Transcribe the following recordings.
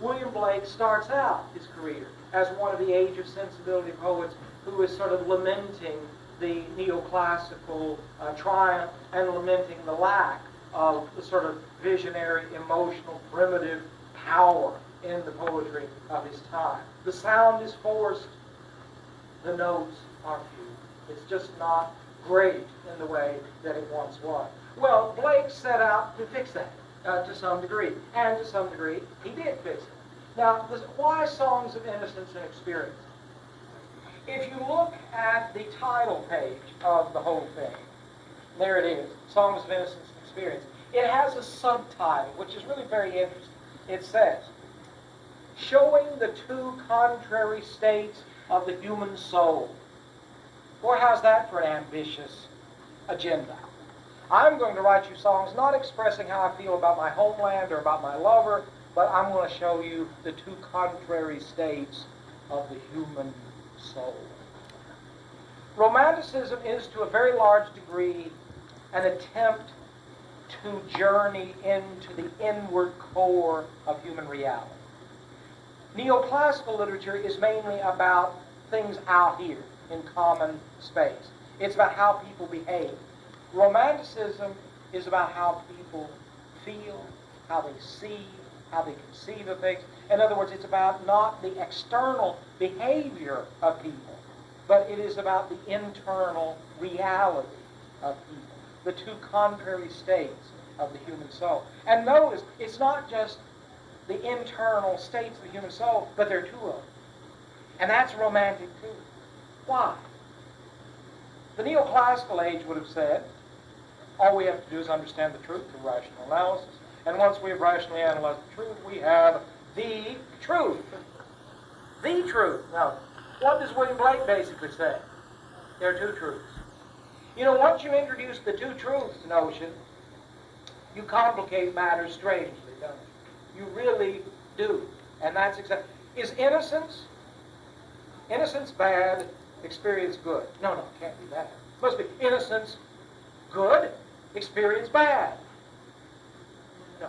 William Blake starts out his career as one of the Age of Sensibility poets who is sort of lamenting the neoclassical triumph and lamenting the lack of the sort of visionary, emotional, primitive power in the poetry of his time. The sound is forced, the notes are few. It's just not great in the way that it once was. Well, Blake set out to fix that to some degree, and to some degree he did fix it. Now, why Songs of Innocence and Experience? If you look at the title page of the whole thing, there it is, Songs of Innocence and Experience. It has a subtitle, which is really very interesting. It says, Showing the Two Contrary States of the Human Soul. Boy, how's that for an ambitious agenda? I'm going to write you songs not expressing how I feel about my homeland or about my lover, but I'm going to show you the two contrary states of the human soul. Romanticism is to a very large degree an attempt to journey into the inward core of human reality. Neoclassical literature is mainly about things out here in common space. It's about how people behave. Romanticism is about how people feel, how they see, how they conceive of things. In other words, it's about not the external behavior of people, but it is about the internal reality of people, the two contrary states of the human soul. And notice, it's not just the internal states of the human soul, but there are two of them. And that's romantic too. Why? The neoclassical age would have said, all we have to do is understand the truth through rational analysis. And once we have rationally analyzed the truth, we have the truth. The truth. Now, what does William Blake basically say? There are two truths. You know, once you introduce the two truths notion, you complicate matters strangely, don't you? You really do. And that's exactly... Is innocence bad, experience good? No, it can't be that. It must be innocence good, experience bad. No.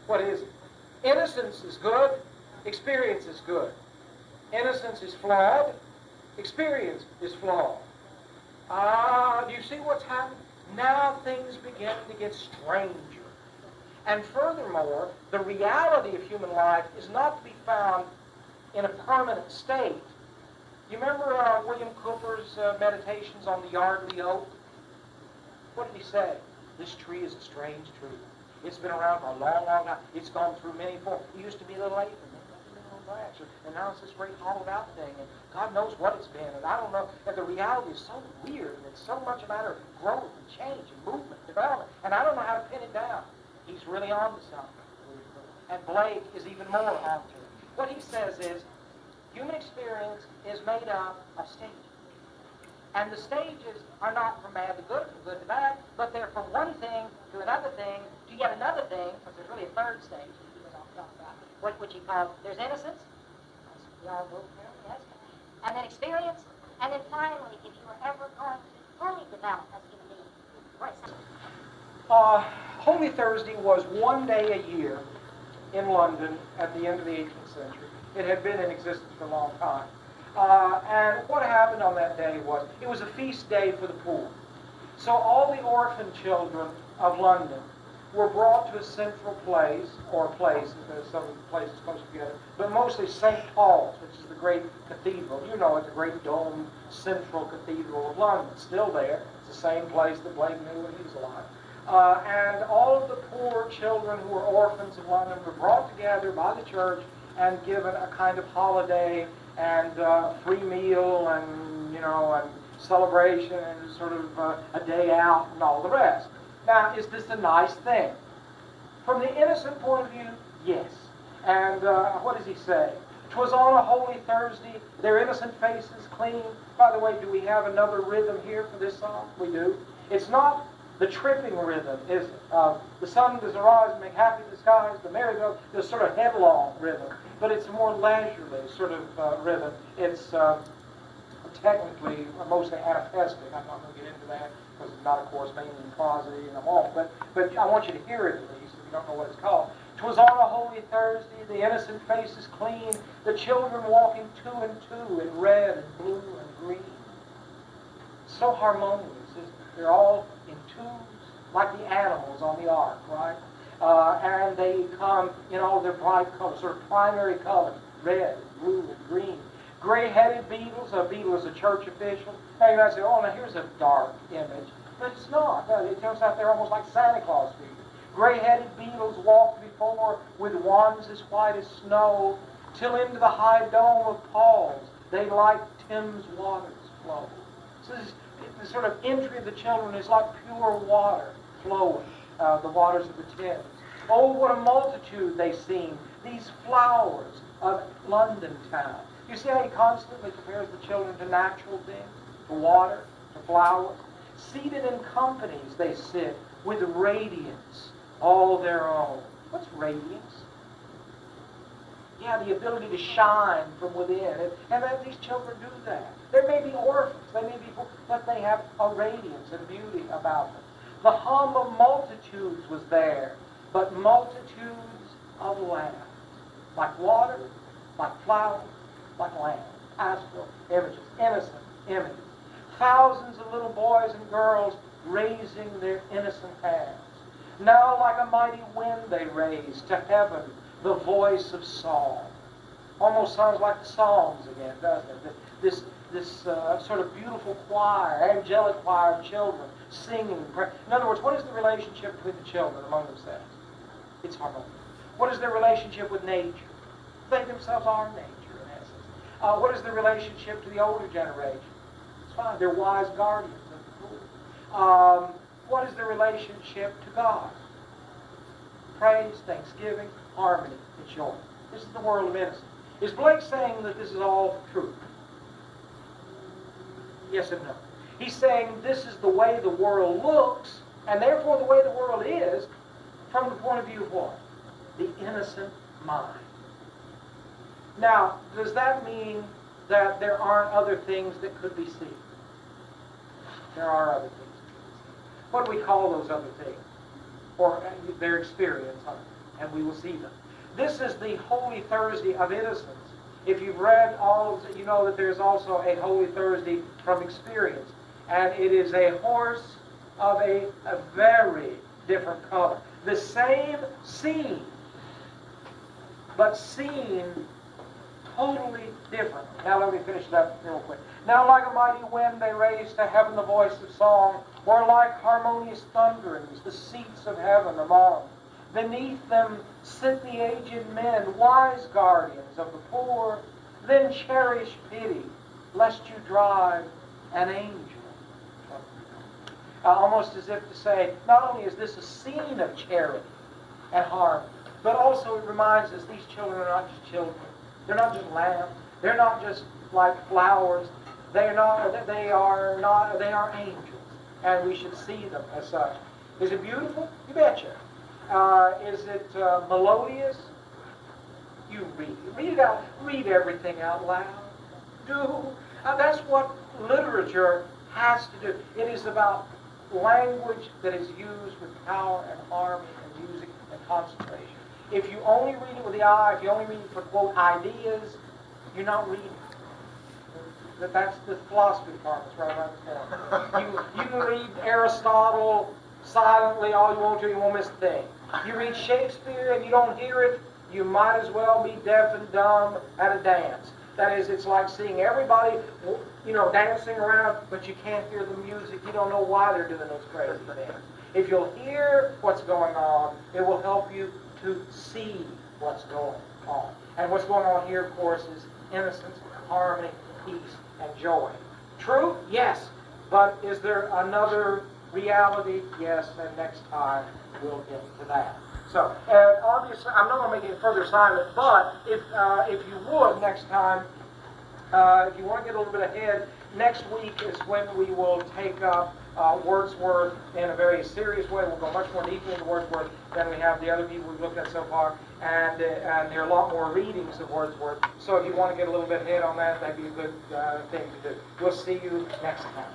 What is it? Innocence is good, experience is good. Innocence is flawed, experience is flawed. Do you see what's happening? Now things begin to get stranger. And furthermore, the reality of human life is not to be found in a permanent state. You remember William Cooper's meditations on the yard of the oak? What did he say? This tree is a strange tree. It's been around for a long, long time. It's gone through many forms. It used to be a little ape, and then a little branch, and now it's this great hollowed out thing, and God knows what it's been, and I don't know. And the reality is so weird, and it's so much a matter of growth and change and movement, development, and I don't know how to pin it down. He's really on to something. And Blake is even more on to it. What he says is, human experience is made up of stages. And the stages are not from bad to good, from good to bad, but they're from one thing to another thing, to yet another thing, because there's really a third stage that he goes on to talk about, which he calls, there's innocence, we all go through, yes, and then experience, and then finally, if you were ever going to fully develop as a human being, what is that? Holy Thursday was one day a year in London at the end of the 18th century. It had been in existence for a long time. And what happened on that day was, it was a feast day for the poor. So all the orphan children of London were brought to a central place, or places, there's some places close together, but mostly St. Paul's, which is the great cathedral. You know it, the great domed central cathedral of London. Still there. It's the same place that Blake knew when he was alive. And all of the poor children who were orphans of London were brought together by the church and given a kind of holiday and free meal and, and celebration and sort of a day out and all the rest. Now, is this a nice thing? From the innocent point of view, yes. And what does he say? 'Twas on a holy Thursday, their innocent faces clean. By the way, do we have another rhythm here for this song? We do. It's not the tripping rhythm, is it? The sun does arise and make happy the skies, the merry-go, this sort of headlong rhythm. But it's a more leisurely sort of rhythm. It's technically mostly anapestic. I'm not going to get into that because it's not, of course, mainly in prosody and all. But I want you to hear it at least if you don't know what it's called. 'Twas on a holy Thursday, the innocent faces clean, the children walking two and two in red and blue and green. So harmonious, isn't it? They're all in twos, like the animals on the ark, right? And they come in all their bright colors, sort of primary colors, red, blue, and green. Gray-headed beetles, a beetle is a church official. Now you might say, oh, now here's a dark image. But it's not. No, it turns out they're almost like Santa Claus figures. Gray-headed beetles walked before with wands as white as snow, till into the high dome of Paul's they like Thames waters flow. So this sort of entry of the children is like pure water flowing, the waters of the Thames. Oh, what a multitude they seem, these flowers of London town. You see how he constantly compares the children to natural things, to water, to flowers. Seated in companies they sit with radiance all their own. What's radiance? Yeah, the ability to shine from within. And these children do that. There may be orphans, they may be, but they have a radiance and beauty about them. The hum of multitudes was there, but multitudes of lambs. Like water, like flowers, like lambs. Astral images, innocent images. Thousands of little boys and girls raising their innocent hands. Now like a mighty wind they raise to heaven the voice of song. Almost sounds like the Psalms again, doesn't it? This sort of beautiful choir, angelic choir of children singing. In other words, what is the relationship between the children among themselves? It's harmonious. What is their relationship with nature? They themselves are nature, in essence. What is their relationship to the older generation? It's fine. They're wise guardians of the poor. What is their relationship to God? Praise, thanksgiving, harmony, and joy. This is the world of innocence. Is Blake saying that this is all true? Yes and no. He's saying this is the way the world looks, and therefore the way the world is, from the point of view of what? The innocent mind. Now, does that mean that there aren't other things that could be seen? There are other things. What do we call those other things? Or their experience of it, and we will see them. This is the Holy Thursday of innocence. If you've read all of it, you know that there's also a Holy Thursday from experience. And it is a horse of a very different color. The same scene, but seen totally different. Now let me finish that real quick. Now like a mighty wind they raise to heaven the voice of song, or like harmonious thunderings the seats of heaven among. Beneath them sit the aged men, wise guardians of the poor. Then cherish pity, lest you drive an angel. Almost as if to say, not only is this a scene of charity and harmony, but also it reminds us these children are not just children. They're not just lambs. They're not just like flowers. They are angels, and we should see them as such. Is it beautiful? You betcha. Is it melodious? You read it out. Read everything out loud. Do. That's what literature has to do. It is about language that is used with power and harmony and music and concentration. If you only read it with the eye, if you only read it for, quote, ideas, you're not reading. That's the philosophy department's right around the corner. You can read Aristotle silently all you want to, you won't miss a thing. You read Shakespeare and you don't hear it, you might as well be deaf and dumb at a dance. That is, it's like seeing everybody, dancing around, but you can't hear the music. You don't know why they're doing those crazy things. If you'll hear what's going on, it will help you to see what's going on. And what's going on here, of course, is innocence, harmony, peace, and joy. True? Yes. But is there another reality? Yes, and next time we'll get to that. So, obviously, I'm not going to make any further assignment, but if you would, next time, if you want to get a little bit ahead, next week is when we will take up Wordsworth in a very serious way. We'll go much more deeply into Wordsworth than we have the other people we've looked at so far, and there are a lot more readings of Wordsworth. So if you want to get a little bit ahead on that, that'd be a good thing to do. We'll see you next time.